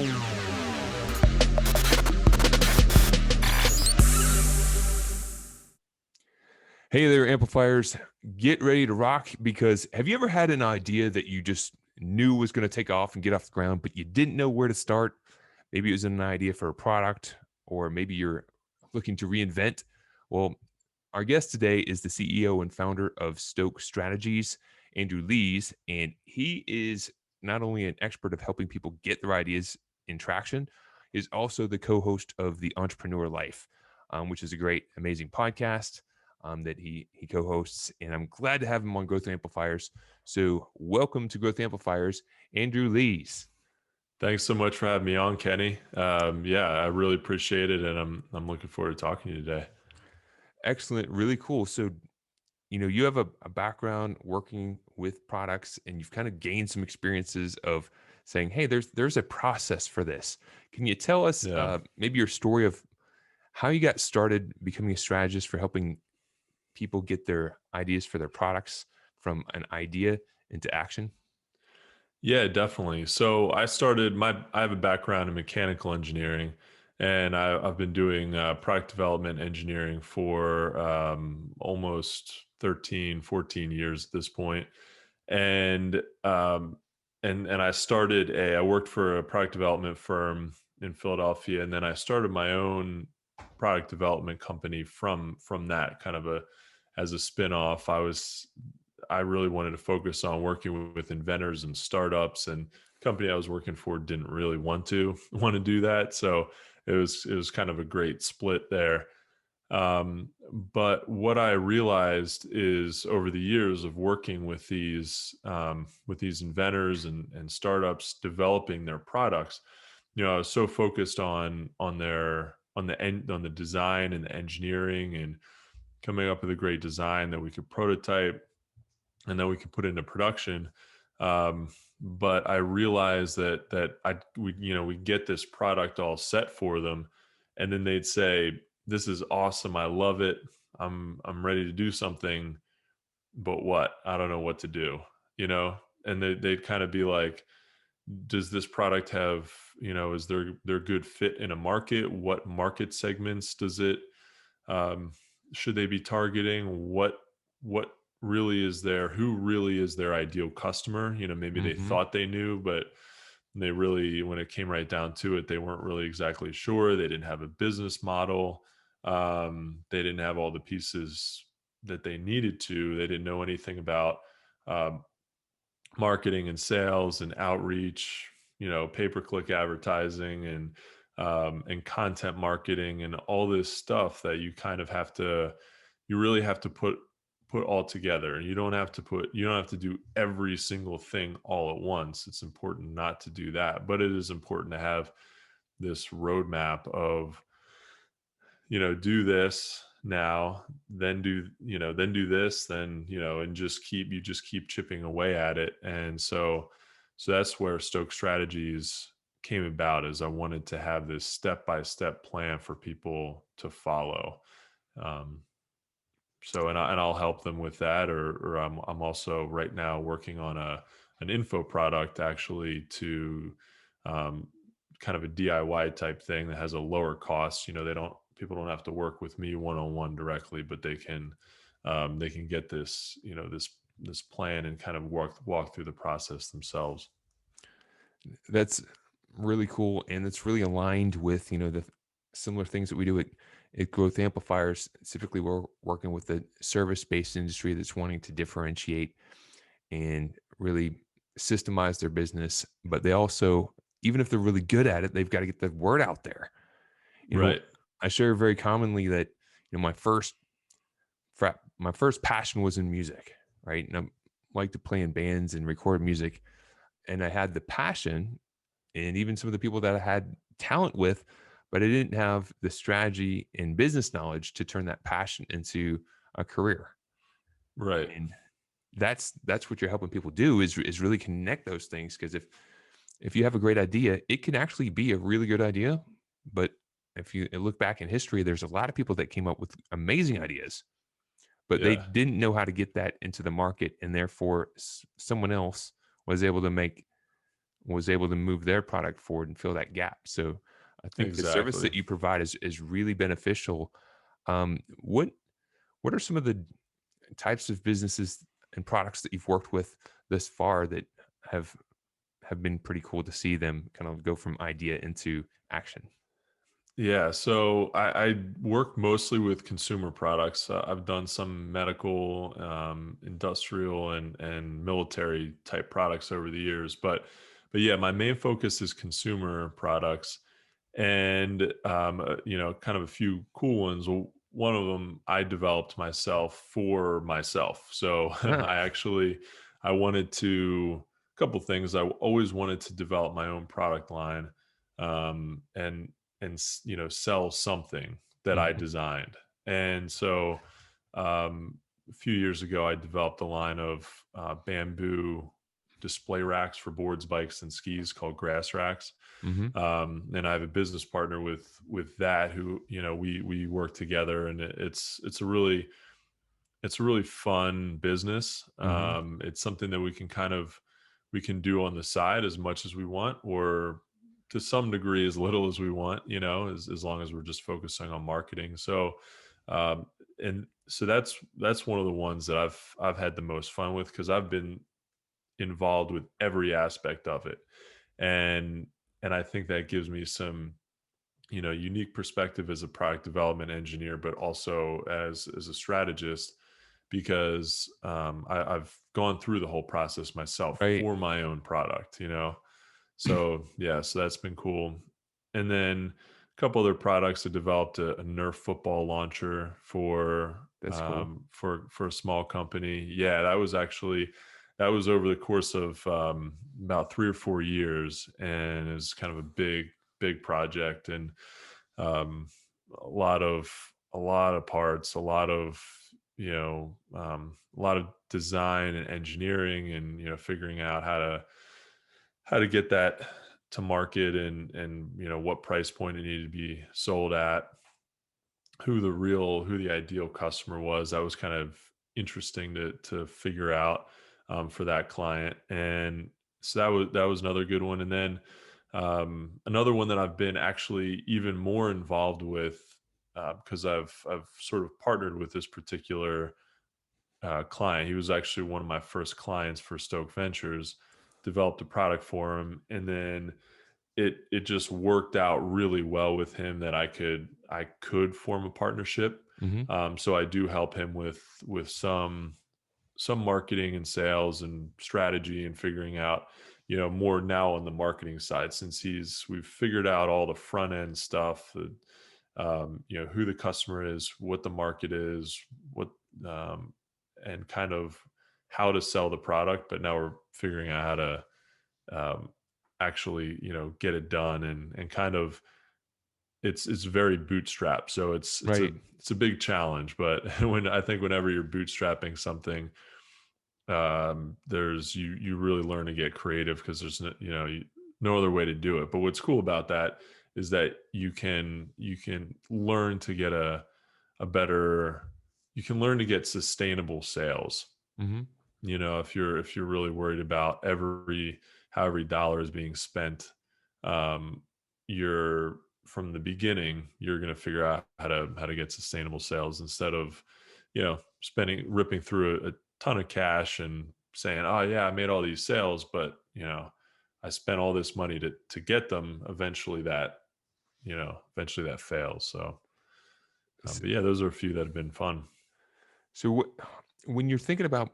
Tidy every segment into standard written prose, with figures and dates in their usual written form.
Hey there, amplifiers. Get ready to rock, because have you ever had an idea that you just knew was going to take off and get off the ground, but you didn't know where to start? Maybe it was an idea for a product, or maybe you're looking to reinvent. Well, our guest today is the CEO and founder of Stoke Strategies, Andrew Lees, and he is not only an expert of helping people get their ideas in traction, is also the co-host of The Entrepreneur Life, which is a great, amazing podcast that he co-hosts, and I'm glad to have him on Growth Amplifiers. So welcome to Growth Amplifiers, Andrew Lees. Thanks so much for having me on, Kenny. Yeah, I really appreciate it, and I'm looking forward to talking to you today. Excellent, really cool. So you have a background working with products, and you've kind of gained some experiences of saying, hey, there's a process for this. Can you tell us Yeah. maybe your story of how you got started becoming a strategist for helping people get their ideas for their products from an idea into action? Yeah, definitely. So I have a background in mechanical engineering, and I've been doing product development engineering for almost 13, 14 years at this point. And I worked for a product development firm in Philadelphia, and then I started my own product development company from that kind of as a spin-off. I really wanted to focus on working with inventors and startups, and the company I was working for didn't really want to do that. So it was kind of a great split there. But what I realized is, over the years of working with these inventors and startups developing their products, I was so focused on the design and the engineering and coming up with a great design that we could prototype and then we could put into production. But I realized we get this product all set for them, and then they'd say, "This is awesome. I love it. I'm ready to do something, but what? I don't know what to do." And they'd kind of be like, "Does this product have, is there good fit in a market? What market segments does it um, should they be targeting? What really is who really is their ideal customer?" Maybe they Hmm. thought they knew, but they really, when it came right down to it, they weren't really exactly sure. They didn't have a business model. They didn't have all the pieces that they needed to. They didn't know anything about um, marketing and sales and outreach, pay-per-click advertising and content marketing and all this stuff that you really have to put all together. And you don't have to do every single thing all at once. It's important not to do that, but it is important to have this roadmap of, do this now, then do this, then, and just keep chipping away at it. And so that's where Stoke Strategies came about, is I wanted to have this step-by-step plan for people to follow. Um, I'll help them with that, or I'm also right now working on an info product, actually, to um, kind of a DIY type thing that has a lower cost. People don't have to work with me one-on-one directly, but they can get this, this plan and kind of walk through the process themselves. That's really cool, and it's really aligned with the similar things that we do at Growth Amplifiers. Typically, we're working with the service-based industry that's wanting to differentiate and really systemize their business, but they also, even if they're really good at it, they've got to get the word out there. You know, Right. I share very commonly that my first passion was in music, right? And I like to play in bands and record music, and I had the passion, and even some of the people that I had talent with, but I didn't have the strategy and business knowledge to turn that passion into a career. Right. And that's what you're helping people do, is really connect those things. Because if you have a great idea, it can actually be a really good idea. But if you look back in history, there's a lot of people that came up with amazing ideas, but they Yeah. didn't know how to get that into the market, and therefore someone else was able to make was able to move their product forward and fill that gap. So I think the service Exactly. that you provide is really beneficial. What are some of the types of businesses and products that you've worked with thus far that have been pretty cool to see them kind of go from idea into action? Yeah, so I work mostly with consumer products. I've done some medical, industrial, and military type products over the years, but yeah, my main focus is consumer products, and kind of a few cool ones. Well, one of them I developed myself for myself. So Ah, I wanted to a couple things. I always wanted to develop my own product line, and sell something that I mhm, designed. And so a few years ago, I developed a line of bamboo display racks for boards, bikes, and skis called grass racks. mhm. And I have a business partner with that who we work together, and it's a really fun business. Mhm. It's something that we can do on the side as much as we want, or to some degree as little as we want, as long as we're just focusing on marketing. So, and so that's one of the ones that I've had the most fun with, because I've been involved with every aspect of it, and and I think that gives me some unique perspective as a product development engineer, but also as a strategist, because I've gone through the whole process myself Right. for my own product. So yeah, so that's been cool. And then a couple other products. I developed a Nerf football launcher That's cool. for a small company. Yeah, that was over the course of about 3 or 4 years, and it was kind of a big project, and um, a lot of parts, a lot of design and engineering, and figuring out how to get that to market, and what price point it needed to be sold at, who the ideal customer was. That was kind of interesting to figure out for that client. And so that was another good one. And then another one that I've been actually even more involved with, because I've sort of partnered with this particular client. He was actually one of my first clients for Stoke Ventures. Developed a product for him, and then it just worked out really well with him that I could form a partnership. Mhm. So I do help him with some marketing and sales and strategy, and figuring out more now on the marketing side, since we've figured out all the front end stuff, who the customer is, what the market is, what um, and kind of how to sell the product. But now we're figuring out how to um, actually get it done, and kind of it's very bootstrap, so Right. it's a big challenge. But I think whenever you're bootstrapping something, there's you really learn to get creative, because there's no other way to do it. But what's cool about that is that you can learn to get a better you can learn to get sustainable sales. Mhm. If you're really worried about how every dollar is being spent, um, you're from the beginning, you're going to figure out how to get sustainable sales, instead of ripping through a ton of cash and saying, oh yeah, I made all these sales, but I spent all this money to get them. Eventually that fails. So S but yeah, those are a few that have been fun. so when you're thinking about,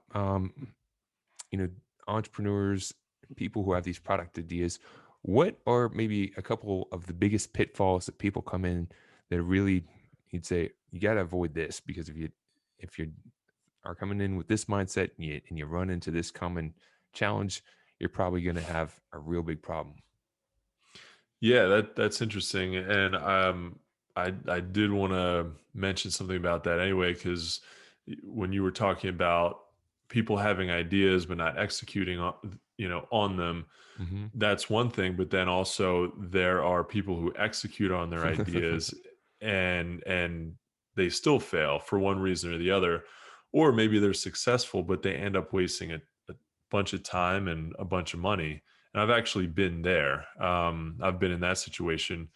you know, entrepreneurs, people who have these product ideas, what are maybe a couple of the biggest pitfalls that people come in that really you'd say you got to avoid this because if you are coming in with this mindset and you run into this common challenge, you're probably going to have a real big problem. Yeah, that's interesting. And I did want to mention something about that anyway, because when you were talking about people having ideas but not executing on them, Hmm. that's one thing. But then also there are people who execute on their ideas, and they still fail for one reason or the other, or maybe they're successful but they end up wasting a bunch of time and a bunch of money. And I've actually been there. I've been in that situation.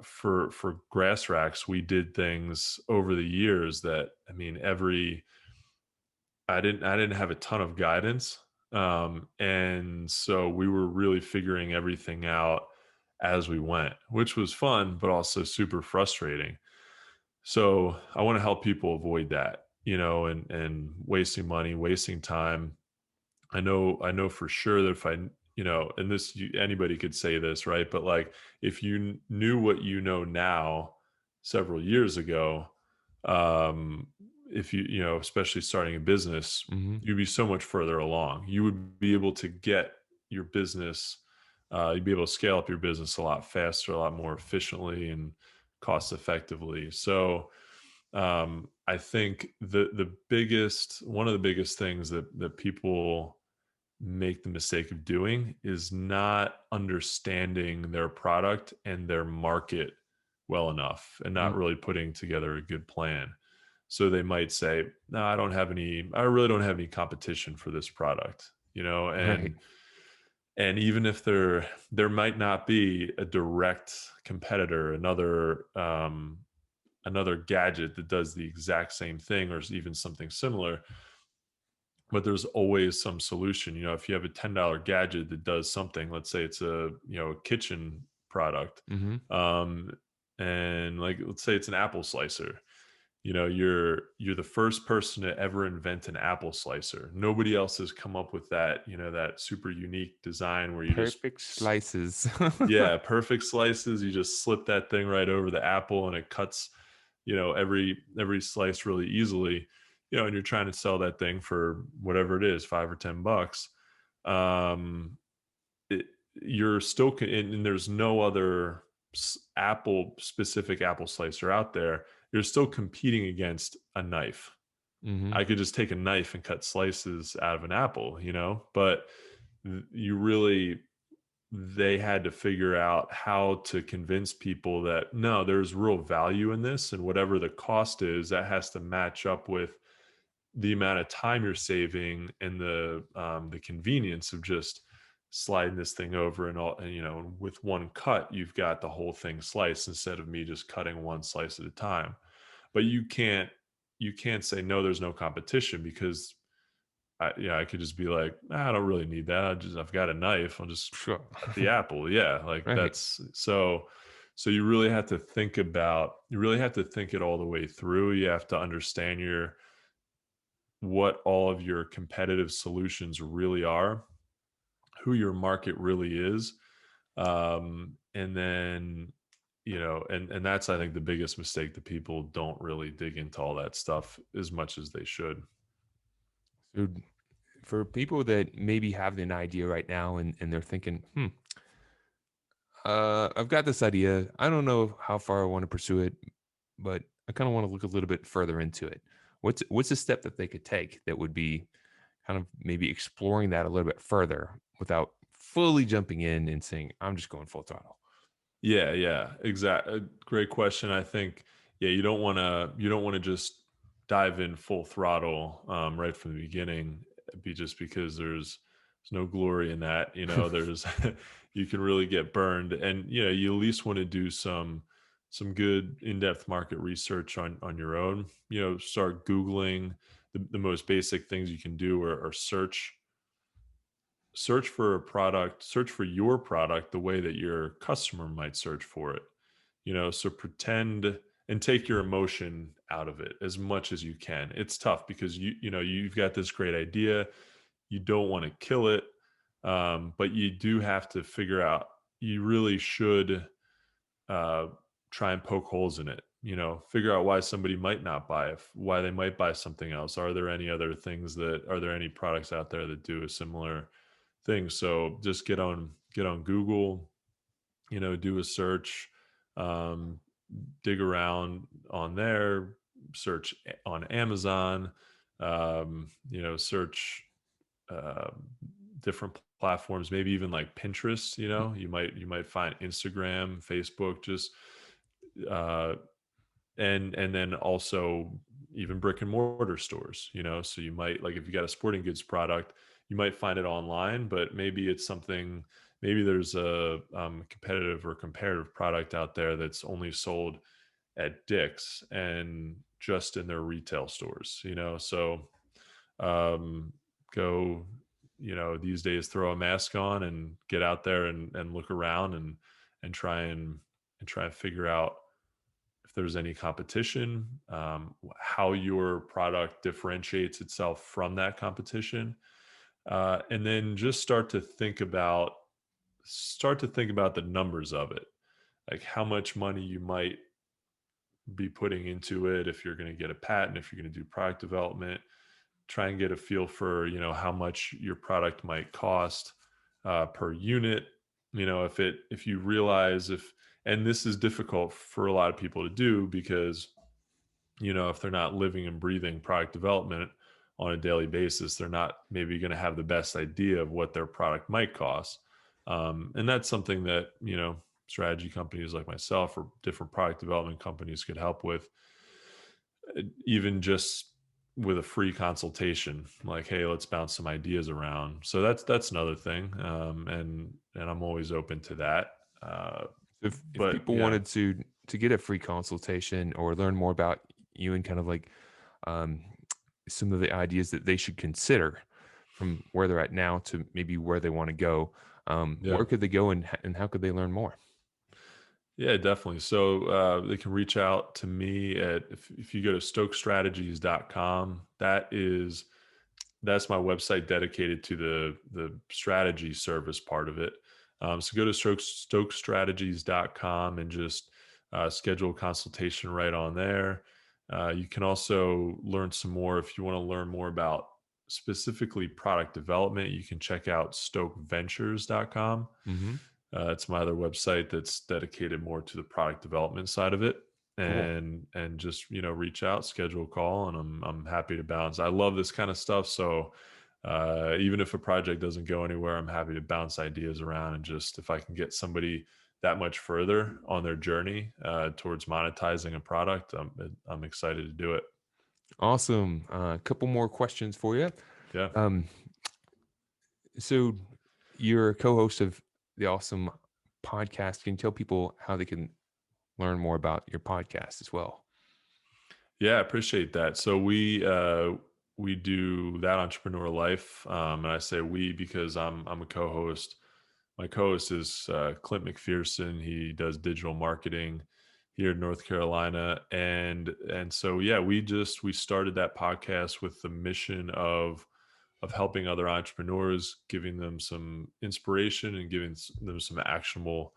For grass racks, we did things over the years that, I mean, I didn't have a ton of guidance. And so we were really figuring everything out as we went, which was fun, but also super frustrating. So I want to help people avoid that, and wasting money, wasting time. I know for sure that if and anybody could say this, right? But like, if you knew what you know now several years ago, um, if especially starting a business, Hmm. you'd be so much further along. You would be able to get your business, you'd be able to scale up your business a lot faster, a lot more efficiently and cost effectively. So I think the biggest one of the biggest things that people make the mistake of doing is not understanding their product and their market well enough, and not really putting together a good plan. So they might say, no, I really don't have any competition for this product, Right. and even if there might not be a direct competitor, another gadget that does the exact same thing or even something similar, but there's always some solution. If you have a $10 gadget that does something, let's say it's a kitchen product, Hmm. um, and like, let's say it's an apple slicer. You're the first person to ever invent an apple slicer. Nobody else has come up with that super unique design where you just Perfect slices. yeah, perfect slices. You just slip that thing right over the apple and it cuts, every slice really easily, and you're trying to sell that thing for whatever it is, 5 or 10 bucks. Um, it, you're still, and there's no other specific apple slicer out there. You're still competing against a knife. Hmm. I could just take a knife and cut slices out of an apple, but you really, they had to figure out how to convince people that no, there's real value in this, and whatever the cost is, that has to match up with the amount of time you're saving and the convenience of just sliding this thing over, and with one cut you've got the whole thing sliced instead of me just cutting one slice at a time. But you can't say no, there's no competition, because I could just be like, "Nah, I don't really need that. I've got a knife. I'll just Sure. cut the apple." Yeah, like Right. that's so. So you really have to think it all the way through. You have to understand what all of your competitive solutions really are, who your market really is, and then and that's, I think, the biggest mistake, that people don't really dig into all that stuff as much as they should. So for people that maybe have an idea right now and they're thinking, I've got this idea. I don't know how far I want to pursue it, but I kind of want to look a little bit further into it. What's a step that they could take that would be kind of maybe exploring that a little bit further without fully jumping in and saying, I'm just going full throttle? Yeah, yeah, exactly. Great question. I think, yeah, you don't want to just dive in full throttle, right from the beginning, just because there's no glory in that. There's you can really get burned, and you at least want to do some good in-depth market research on your own. Start Googling. The most basic things you can do are search for a product, search for your product the way that your customer might search for it. So pretend and take your emotion out of it as much as you can. It's tough because you've got this great idea, you don't want to kill it, but you do have to figure out, you really should uh, try and poke holes in it. Figure out why somebody might not buy it, why they might buy something else. Are there any products out there that do a similar thing? So just get on Google, do a search, um, dig around on there, search on Amazon, search uh, different platforms, maybe even like Pinterest. You might find Instagram, Facebook, just uh, and then also even brick and mortar stores. So you might, like, if you got a sporting goods product, you might find it online, but maybe it's something, maybe there's a competitive or comparative product out there that's only sold at Dick's and just in their retail stores, so um, go, these days, throw a mask on and get out there and look around and try and figure out if there's any competition, how your product differentiates itself from that competition, and then just start to think about the numbers of it, like how much money you might be putting into it, if you're going to get a patent, if you're going to do product development. Try and get a feel for, how much your product might cost per unit. If you realize, if and this is difficult for a lot of people to do, because if they're not living and breathing product development on a daily basis, they're not maybe going to have the best idea of what their product might cost. And that's something that, strategy companies like myself or different product development companies could help with, even just with a free consultation, like, hey, let's bounce some ideas around. So that's another thing. And I'm always open to that. If But people yeah. wanted to get a free consultation or learn more about you and kind of like um, some of the ideas that they should consider from where they're at now to maybe where they want to go, Yeah. where could they go and how could they learn more? Yeah, definitely. So they can reach out to me at, if you go to stokestrategies.com, that's my website dedicated to the strategy service part of it. So go to stokestrategies.com and just schedule a consultation right on there. You can also learn some more if you want to learn more about specifically product development. You can check out stokeventures.com. Hmm. It's my other website that's dedicated more to the product development side of it, Cool. and just, reach out, schedule a call, and I'm happy to bounce. I love this kind of stuff, so even if a project doesn't go anywhere, I'm happy to bounce ideas around, and just, if I can get somebody that much further on their journey towards monetizing a product, I'm excited to do it. Awesome. A couple more questions for you. Yeah. Um, so you're a co-host of the awesome podcast. Can you tell people how they can learn more about your podcast as well? Yeah, I appreciate that. So we do That Entrepreneur Life, and I say we because I'm a co-host. My co-host is Clint McPherson. He does digital marketing here in North Carolina, and so yeah, we started that podcast with the mission of helping other entrepreneurs, giving them some inspiration and giving them some actionable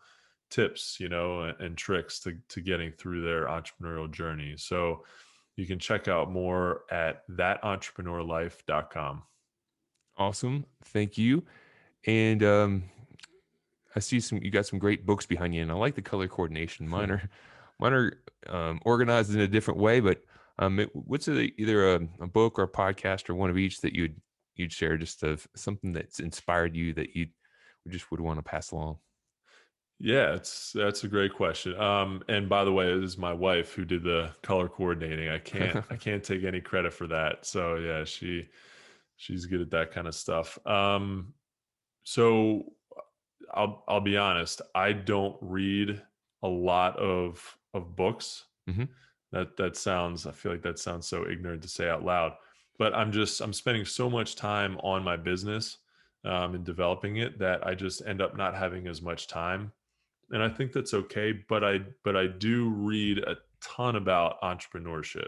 tips, and tricks to getting through their entrepreneurial journey. So you can check out more at thatentrepreneurlife.com. Awesome. Thank you. And I see you got some great books behind you, and I like the color coordination. Mine are organized in a different way, but what's either a book or a podcast or one of each that you'd share, just of something that's inspired you that you just would want to pass along? Yeah, that's a great question. And by the way, it is my wife who did the color coordinating. I can't take any credit for that. So yeah, she's good at that kind of stuff. So I'll be honest, I don't read a lot of books. Hmm. That sounds, I feel like that sounds so ignorant to say out loud, but I'm spending so much time on my business, and developing it, that I just end up not having as much time, and I think that's okay. But I do read a ton about entrepreneurship.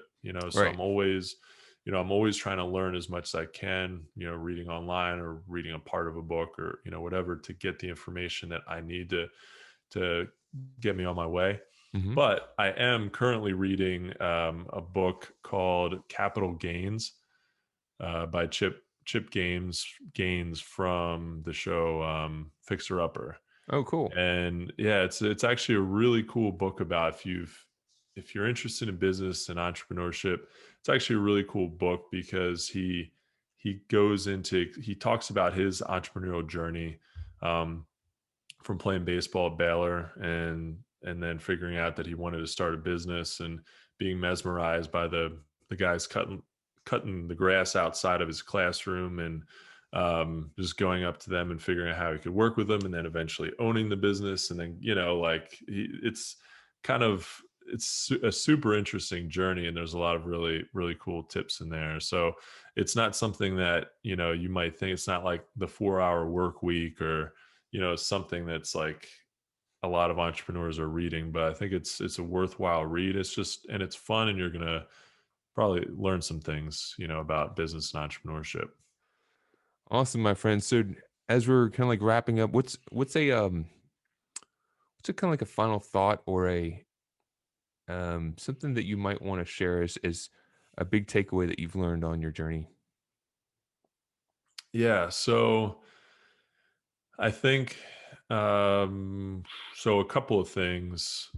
So Right. I'm always trying to learn as much as I can. Reading online or reading a part of a book, or whatever, to get the information that I need to get me on my way. Hmm. But I am currently reading a book called Capital Gains, by Chip Gaines from the show Fixer Upper. Oh, cool. And yeah, it's actually a really cool book about, if you're interested in business and entrepreneurship. It's actually a really cool book because he talks about his entrepreneurial journey, um, from playing baseball at Baylor, and then figuring out that he wanted to start a business, and being mesmerized by the guys cutting the grass outside of his classroom, and just going up to them and figuring out how he could work with them, and then eventually owning the business. And then, like it's kind of, a super interesting journey, and there's a lot of really, really cool tips in there. So it's not something that, you might think, it's not like the 4-hour work week, or, something that's like a lot of entrepreneurs are reading, but I think it's a worthwhile read. It's just, and it's fun, and you're going to probably learn some things, about business and entrepreneurship. Awesome, my friend. So as we're kind of like wrapping up, what's a kind of like a final thought, or a something that you might want to share as a big takeaway that you've learned on your journey? Yeah. So I think, so a couple of things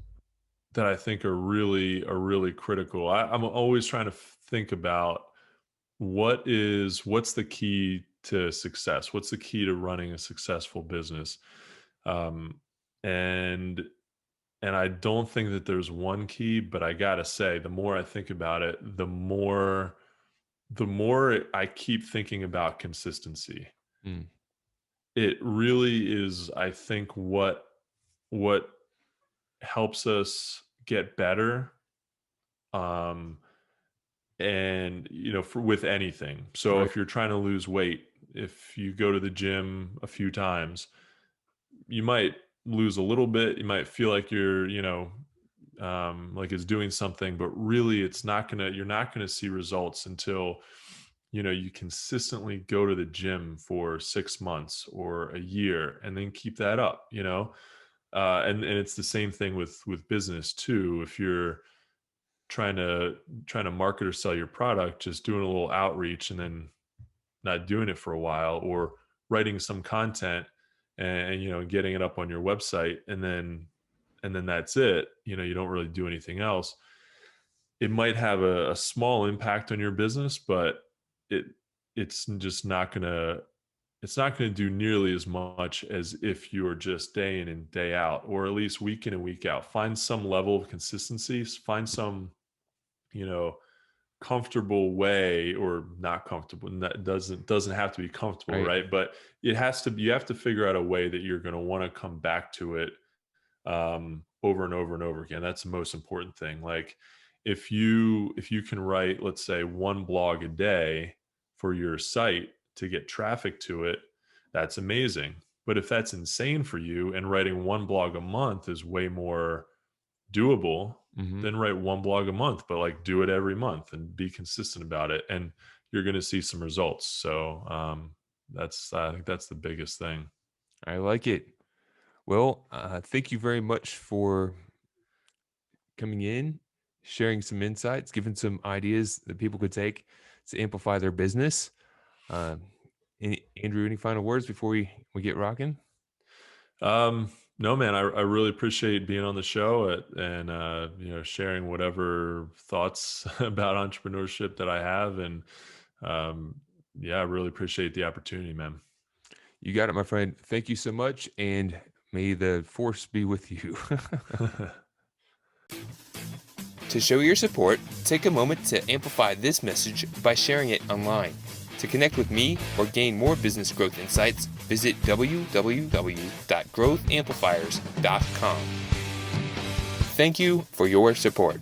that I think are really critical. I'm always trying to think about what's the key to success? What's the key to running a successful business? Um, and I don't think that there's one key, but I gotta say, the more I think about it, the more I keep thinking about consistency. Mm, It really is, I think, what helps us get better. Um, and with anything. So right. if you're trying to lose weight, if you go to the gym a few times, you might lose a little bit. You might feel like you're, like it's doing something, but really you're not gonna see results until, you consistently go to the gym for 6 months or a year, and then keep that up, and it's the same thing with business too. If you're trying to market or sell your product, just doing a little outreach and then not doing it for a while, or writing some content and getting it up on your website, and then that's it. You don't really do anything else. It might have a small impact on your business, but it it's just not gonna it's not going to do nearly as much as if you're just day in and day out, or at least week in and week out. Find some level of consistency, find some, you know, comfortable way, or not comfortable. And that doesn't have to be comfortable, Right. right? But you have to figure out a way that you're going to want to come back to it, over and over and over again. That's the most important thing. Like if you can write, let's say, one blog a day for your site to get traffic to it, that's amazing. But if that's insane for you, and writing one blog a month is way more doable, Hmm. then write one blog a month, but like do it every month and be consistent about it, and you're going to see some results. So I think that's the biggest thing. I like it. Well, thank you very much for coming in, sharing some insights, giving some ideas that people could take to amplify their business. Um, Andrew, any final words before we get rocking? No, man, I really appreciate being on the show, and sharing whatever thoughts about entrepreneurship that I have. And um, yeah, I really appreciate the opportunity, man. You got it, my friend. Thank you so much, and may the force be with you. To show your support, take a moment to amplify this message by sharing it online. To connect with me or gain more business growth insights, visit www.growthamplifiers.com. Thank you for your support.